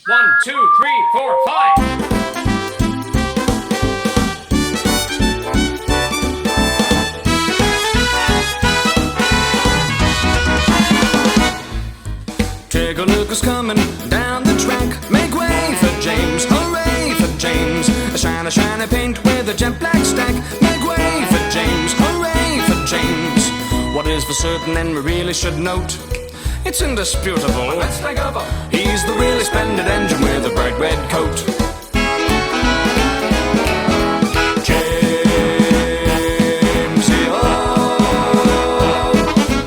1, 2, 3, 4, 5. Take a look who's coming down the track. Make way for James, hooray for James. A shiny, shiny paint with a jet black stack. Make way for James, hooray for James. What is for certain and we really should note, it's indisputable. Let's take over. He's the really splendid engine with a bright red coat. James, oh,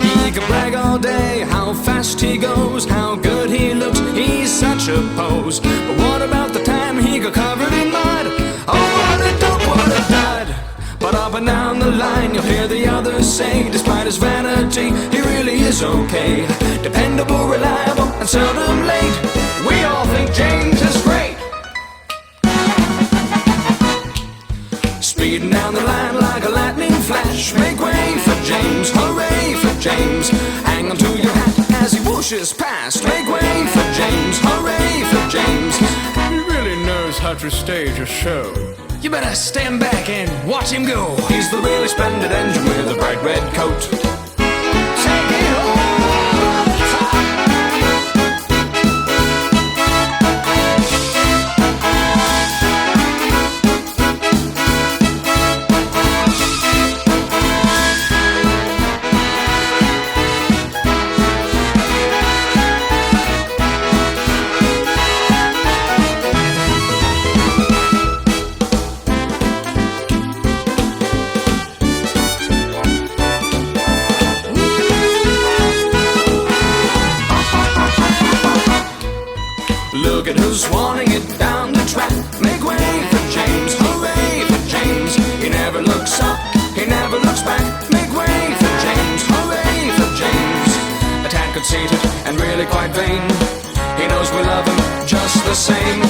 he can brag all day how fast he goes, how good he looks, he's such a pose. But what about the time he got covered in mud? Oh, what a dope, what a dud. But up and down the line you'll hear the others say, despite his vanity, he really is okay. Dependable, reliable, and seldom late. We all think James is great. Speeding down the line like a lightning flash. Make way for James, hooray for James. Hang on to your hat as he whooshes past. Make way for James, hooray for James. He really knows how to stage a show. You better stand back and watch him go. He's the really splendid engine with a bright red coat. Take it over the top. Look at who's wanting it down the track. Make way for James, hooray for James. He never looks up, he never looks back. Make way for James, hooray for James. A tad conceited and really quite vain. He knows we love him just the same.